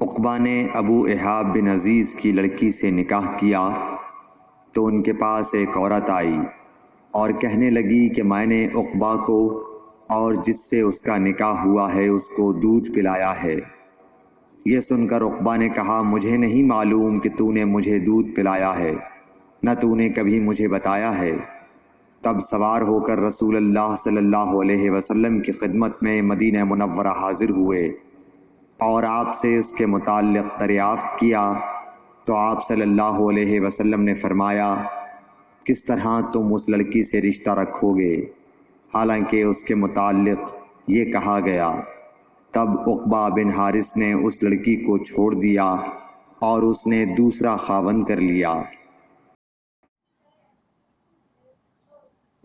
عقبہ نے ابو احاب بن عزیز کی لڑکی سے نکاح کیا تو ان کے پاس ایک عورت آئی اور کہنے لگی کہ میں نے عقبہ کو اور جس سے اس کا نکاح ہوا ہے اس کو دودھ پلایا ہے۔ یہ سن کر عقبہ نے کہا، مجھے نہیں معلوم کہ تو نے مجھے دودھ پلایا ہے، نہ تو نے کبھی مجھے بتایا ہے۔ تب سوار ہو کر رسول اللہ صلی اللہ علیہ وسلم کی خدمت میں مدینہ منورہ حاضر ہوئے اور آپ سے اس کے متعلق دریافت کیا تو آپ صلی اللہ علیہ وسلم نے فرمایا، کس طرح تم اس لڑکی سے رشتہ رکھو گے حالانکہ اس کے متعلق یہ کہا گیا۔ تب عقبہ بن حارث نے اس لڑکی کو چھوڑ دیا اور اس نے دوسرا خاوند کر لیا۔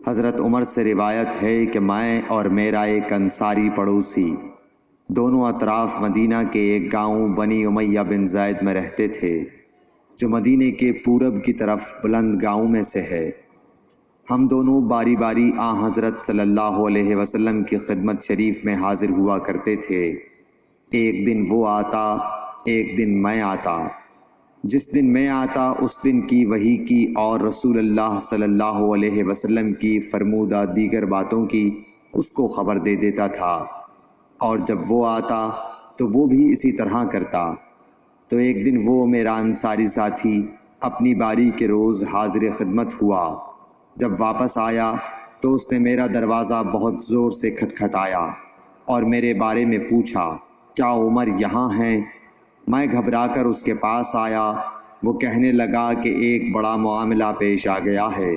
حضرت عمر سے روایت ہے کہ میں اور میرا ایک انصاری پڑوسی دونوں اطراف مدینہ کے ایک گاؤں بنی امیہ بن زید میں رہتے تھے، جو مدینہ کے پورب کی طرف بلند گاؤں میں سے ہے۔ ہم دونوں باری باری حضرت صلی اللہ علیہ وسلم کی خدمت شریف میں حاضر ہوا کرتے تھے۔ ایک دن وہ آتا، ایک دن میں آتا۔ جس دن میں آتا اس دن کی وحی کی اور رسول اللہ صلی اللہ علیہ وسلم کی فرمودہ دیگر باتوں کی اس کو خبر دے دیتا تھا، اور جب وہ آتا تو وہ بھی اسی طرح کرتا۔ تو ایک دن وہ میرا انصاری ساتھی اپنی باری کے روز حاضر خدمت ہوا۔ جب واپس آیا تو اس نے میرا دروازہ بہت زور سے کھٹکھٹایا اور میرے بارے میں پوچھا، کیا عمر یہاں ہیں؟ میں گھبرا کر اس کے پاس آیا۔ وہ کہنے لگا کہ ایک بڑا معاملہ پیش آ گیا ہے،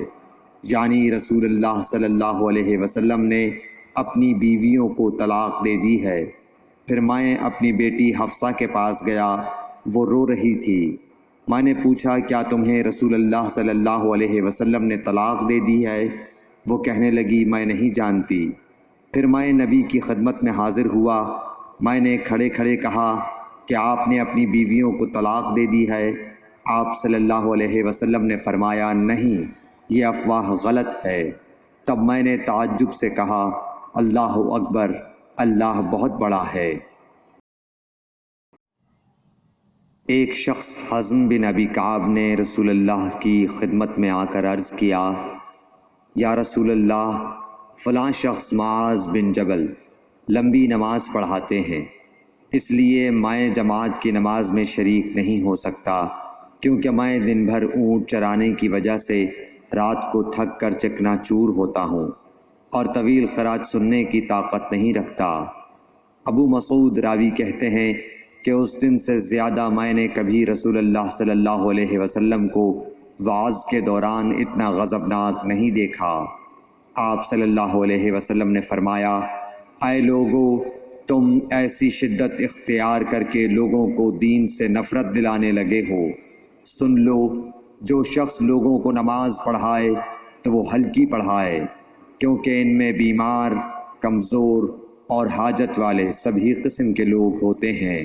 یعنی رسول اللہ صلی اللہ علیہ وسلم نے اپنی بیویوں کو طلاق دے دی ہے۔ پھر میں اپنی بیٹی حفصہ کے پاس گیا، وہ رو رہی تھی۔ میں نے پوچھا، کیا تمہیں رسول اللہ صلی اللہ علیہ وسلم نے طلاق دے دی ہے؟ وہ کہنے لگی، میں نہیں جانتی۔ پھر میں نبی کی خدمت میں حاضر ہوا۔ میں نے کھڑے کھڑے کہا کہ آپ نے اپنی بیویوں کو طلاق دے دی ہے؟ آپ صلی اللہ علیہ وسلم نے فرمایا، نہیں، یہ افواہ غلط ہے۔ تب میں نے تعجب سے کہا، اللہ اکبر، اللہ بہت بڑا ہے۔ ایک شخص حزم بن ابی کعب نے رسول اللہ کی خدمت میں آ کر عرض کیا، یا رسول اللہ، فلاں شخص معاذ بن جبل لمبی نماز پڑھاتے ہیں، اس لیے میں جماعت کی نماز میں شریک نہیں ہو سکتا، کیونکہ میں دن بھر اونٹ چرانے کی وجہ سے رات کو تھک کر چکنا چور ہوتا ہوں اور طویل قرات سننے کی طاقت نہیں رکھتا۔ ابو مسعود راوی کہتے ہیں کہ اس دن سے زیادہ میں نے کبھی رسول اللہ صلی اللہ علیہ وسلم کو وعظ کے دوران اتنا غضبناک نہیں دیکھا۔ آپ صلی اللہ علیہ وسلم نے فرمایا، اے لوگو، تم ایسی شدت اختیار کر کے لوگوں کو دین سے نفرت دلانے لگے ہو۔ سن لو، جو شخص لوگوں کو نماز پڑھائے تو وہ ہلکی پڑھائے، کیونکہ ان میں بیمار، کمزور اور حاجت والے سبھی قسم کے لوگ ہوتے ہیں۔